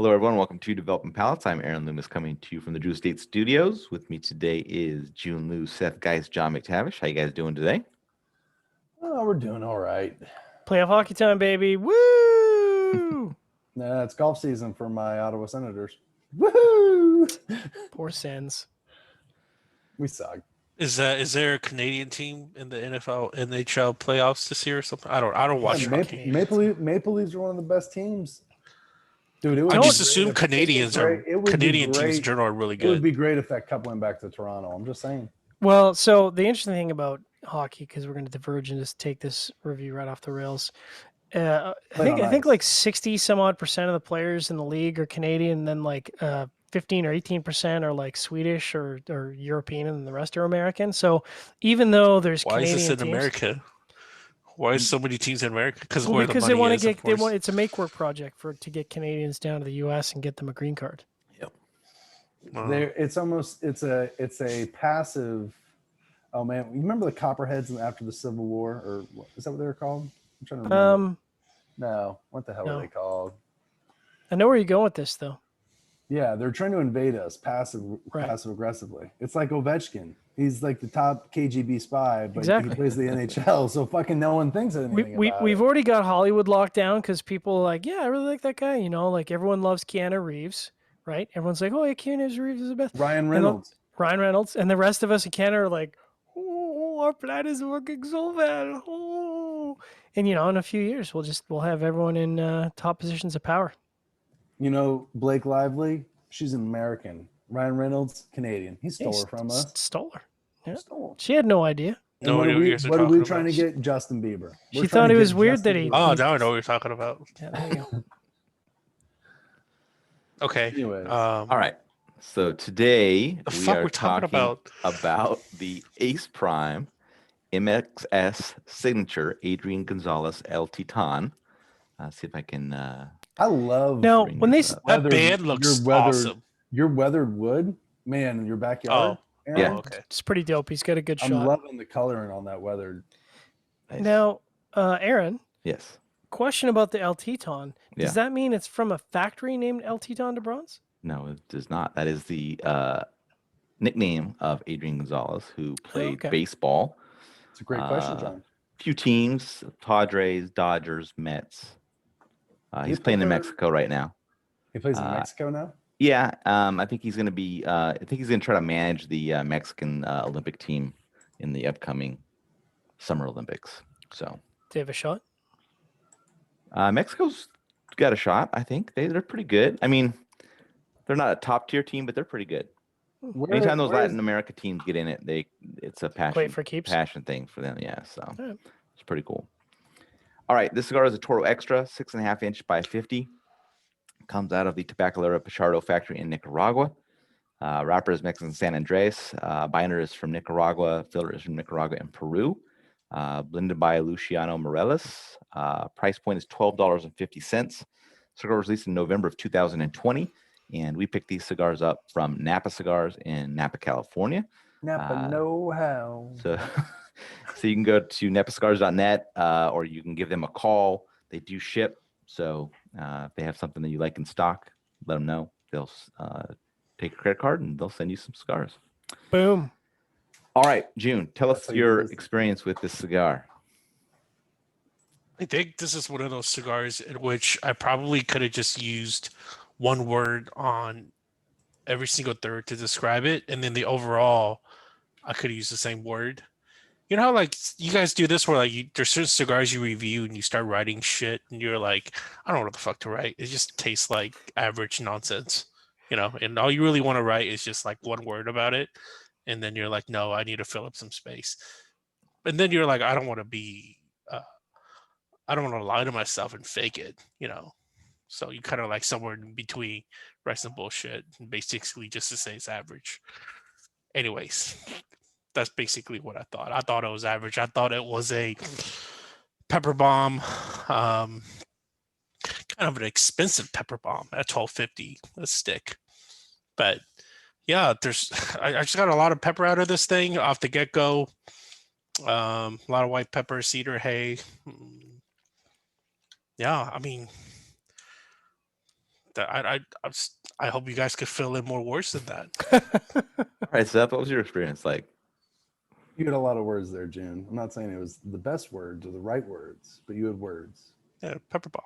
Hello, everyone. Welcome to Developing Palates. I'm Aaron Loomis coming to you from the Drew Estate Studios. With me today is Jiunn Liu, Seth Geis, John McTavish. How you guys doing today? Oh, we're doing all right. Playoff hockey time, baby. Woo! Nah, it's golf season for my Ottawa Senators. Woohoo! Poor Sens. We suck. Is there a Canadian team in the NFL NHL playoffs this year or something? I don't watch Yeah, hockey. Maple Leafs are one of the best teams. Dude, it would I be just great assume if- Canadians it would are be great- Canadian teams in general are really It would good. be great if that cup went back to Toronto. I'm just saying. Well, so the interesting thing about hockey, because we're going to diverge and just take this review right off the rails. I think like 60 some odd percent of the players in the league are Canadian, and then like 15 or 18% are like Swedish or European, and the rest are American. So even though there's Why Canadian is this in teams, America? Why is so many teams in America? Because well, where because the they money want to is, get of course. it's a make work project to get Canadians down to the U.S. and get them a green card. It's a passive. Oh man, you remember the Copperheads after the Civil War, or is that what they were called? I'm trying to remember. No, what the hell were they called? I know where you're going with this, though. Yeah, they're trying to invade us passive aggressively. It's like Ovechkin. He's like the top KGB spy, but he plays the NHL, so fucking no one thinks anything about We've it. already got Hollywood locked down because people are like, yeah, I really like that guy. You know, like everyone loves Keanu Reeves, right? Everyone's like, oh, yeah, Keanu Reeves is the best. Ryan Reynolds. And the rest of us in Canada are like, oh, our plan is working so well. Oh. And, you know, in a few years, we'll have everyone in top positions of power. You know, Blake Lively, she's an American. Ryan Reynolds, Canadian. He stole her from us. Stole her. Yeah. Stole. She had no idea. And what are we trying to get? Justin Bieber. She thought it was weird that he. Oh, now I know what you're talking about. Yeah, there you go. Okay. Anyways. All right. So today we are talking about the Ace Prime M.X.S signature Adrián González El Titán. See if I can. I love. Now, when they that band looks awesome. Your weathered wood, man, in your backyard. Oh, yeah. Okay. It's pretty dope. He's got a good shot. I'm loving the coloring on that weathered. Nice. Now, Aaron. Yes. Question about the El Titán. Does Yeah. that mean it's from a factory named El Titán de Bronze? No, it does not. That is the nickname of Adrián González, who played baseball. It's a great question, John. Few teams: Padres, Dodgers, Mets. He's playing in Mexico right now. He plays in Mexico now? Yeah, I think he's going to be. I think he's going to try to manage the Mexican Olympic team in the upcoming Summer Olympics. So they have a shot. Mexico's got a shot. I think they're pretty good. I mean, they're not a top tier team, but they're pretty good. Anytime those Latin America teams get in it, it's a passion thing for them. Yeah, so it's pretty cool. All right, this cigar is a Toro Extra, 6.5 inch by 50. Comes out of the Tabacalera Pichardo factory in Nicaragua. Wrapper is Mexican San Andres. Binder is from Nicaragua. Filler is from Nicaragua and Peru. Blended by Luciano Morelos. Price point is $12.50. Cigar was released in November of 2020. And we picked these cigars up from Napa Cigars in Napa, California. Napa know-how. So you can go to napacigars.net or you can give them a call. They do ship. So if they have something that you like in stock, let them know. They'll take a credit card and they'll send you some cigars. Boom. All right, Jiunn, tell us your experience with this cigar. I think this is one of those cigars in which I probably could have just used one word on every single third to describe it. And then the overall, I could use the same word. You know how like you guys do this where like there's certain cigars you review and you start writing shit and you're like, I don't know what the fuck to write. It just tastes like average nonsense, you know, and all you really want to write is just like one word about it. And then you're like, no, I need to fill up some space. And then you're like, I don't want to lie to myself and fake it, you know? So you kind of like somewhere in between write some bullshit and basically just to say it's average. Anyways, that's basically what I thought. I thought it was average. I thought it was a pepper bomb, kind of an expensive pepper bomb at $12.50 a stick. But yeah, I just got a lot of pepper out of this thing off the get-go. A lot of white pepper, cedar hay. Yeah, I mean, I hope you guys could fill in more words than that. All right, Seth, what was your experience like? You had a lot of words there, Jiunn. I'm not saying it was the best words or the right words, but you had words. Yeah, pepper bomb.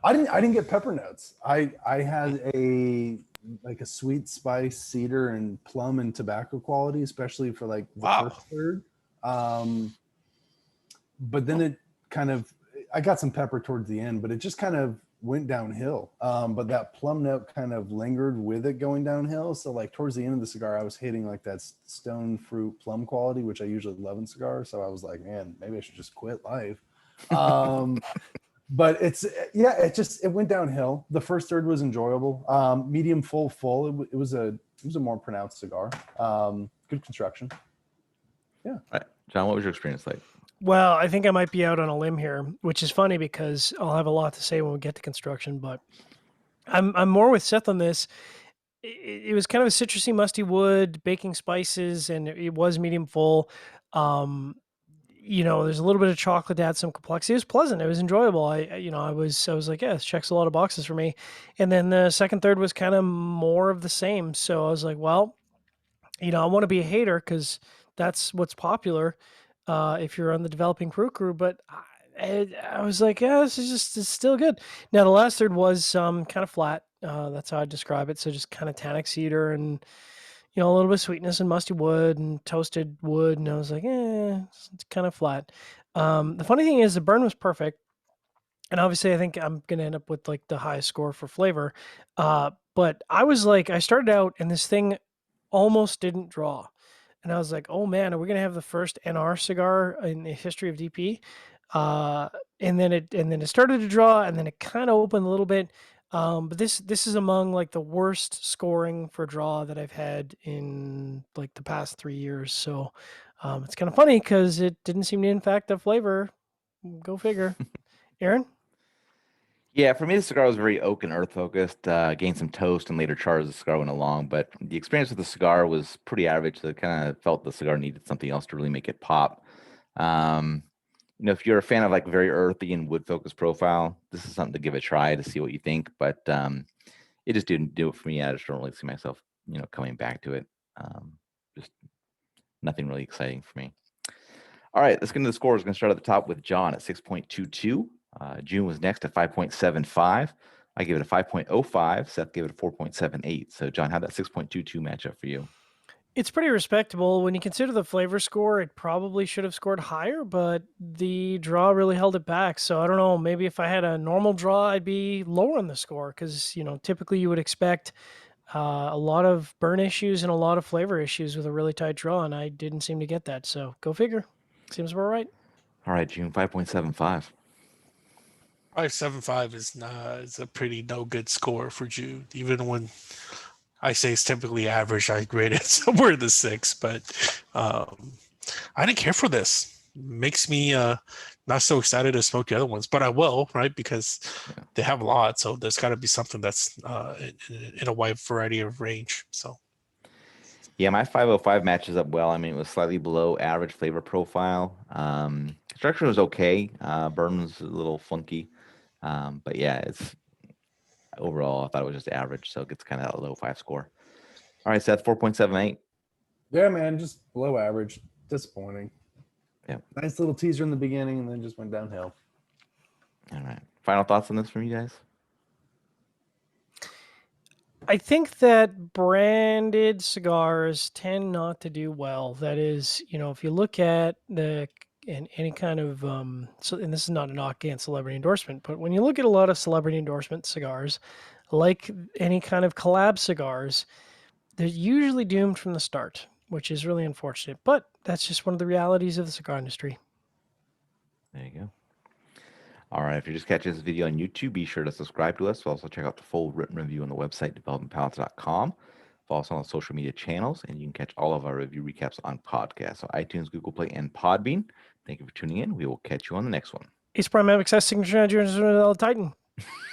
I didn't get pepper notes. I had a sweet spice, cedar, and plum and tobacco quality, especially for like the first third. But then it kind of, I got some pepper towards the end, but it just kind of went downhill. But that plum note kind of lingered with it going downhill. So like towards the end of the cigar, I was hitting like that stone fruit plum quality, which I usually love in cigars. So I was like, man, maybe I should just quit life. But it went downhill. The first third was enjoyable. Medium full. It was a more pronounced cigar. Good construction. Yeah. All right. John, what was your experience like? Well, I think I might be out on a limb here, which is funny because I'll have a lot to say when we get to construction, but I'm more with Seth on this. It was kind of a citrusy, musty wood, baking spices, and it was medium full. There's a little bit of chocolate to add some complexity. It was pleasant. It was enjoyable. I was like, yeah, this checks a lot of boxes for me. And then the second third was kind of more of the same. So I was like, well, I want to be a hater because that's what's popular if you're on the developing crew. But I was like, yeah, it's still good. Now the last third was kind of flat. That's how I describe it. So just kind of tannic cedar and a little bit of sweetness and musty wood and toasted wood. And I was like, it's kind of flat. The funny thing is the burn was perfect. And obviously I think I'm going to end up with like the highest score for flavor. But I was like, I started out and this thing almost didn't draw. And I was like, oh man, are we going to have the first NR cigar in the history of DP? And then it started to draw and then it kind of opened a little bit. But this is among like the worst scoring for draw that I've had in like the past 3 years. So it's kind of funny because it didn't seem to impact the flavor. Go figure. Aaron? Yeah, for me, the cigar was very oak and earth focused. Gained some toast and later char as the cigar went along. But the experience with the cigar was pretty average. So I kind of felt the cigar needed something else to really make it pop. If you're a fan of like very earthy and wood focused profile, this is something to give a try to see what you think. But it just didn't do it for me. I just don't really see myself, coming back to it. Just nothing really exciting for me. All right, let's get into the scores. We're going to start at the top with John at 6.22. Jiunn was next at 5.75. I gave it a 5.05. Seth gave it a 4.78. So, John, how'd that 6.22 match up for you? It's pretty respectable. When you consider the flavor score, it probably should have scored higher, but the draw really held it back. So I don't know, maybe if I had a normal draw, I'd be lower on the score because, typically you would expect a lot of burn issues and a lot of flavor issues with a really tight draw, and I didn't seem to get that. So go figure. Seems about right. All right, Jiunn, 5.75. 5.75 is a pretty no good score for Jiunn, even when I say it's typically average. I grade it somewhere in the 6, but I didn't care for this. Makes me not so excited to smoke the other ones, but I will, right? Because they have a lot, so there's got to be something that's in a wide variety of range. So, yeah, my 5.05 matches up well. I mean, it was slightly below average flavor profile. Structure was okay. Burn was a little funky, but yeah, it's. Overall, I thought it was just average, so it gets kind of a low 5 score. All right, Seth, 4.78. Yeah, man, just below average. Disappointing. Yeah. Nice little teaser in the beginning, and then just went downhill. All right. Final thoughts on this from you guys? I think that branded cigars tend not to do well. That is, if you look at any kind of and this is not a knock against celebrity endorsement, but when you look at a lot of celebrity endorsement cigars, like any kind of collab cigars, they're usually doomed from the start, which is really unfortunate. But that's just one of the realities of the cigar industry. There you go. All right, if you're just catching this video on YouTube, be sure to subscribe to us. Also check out the full written review on the website, developmentpalates.com. Follow us on the social media channels, and you can catch all of our review recaps on podcasts, so iTunes, Google Play, and Podbean. Thank you for tuning in. We will catch you on the next one. A.C.E. M.X.S signature Adrián González El Titán.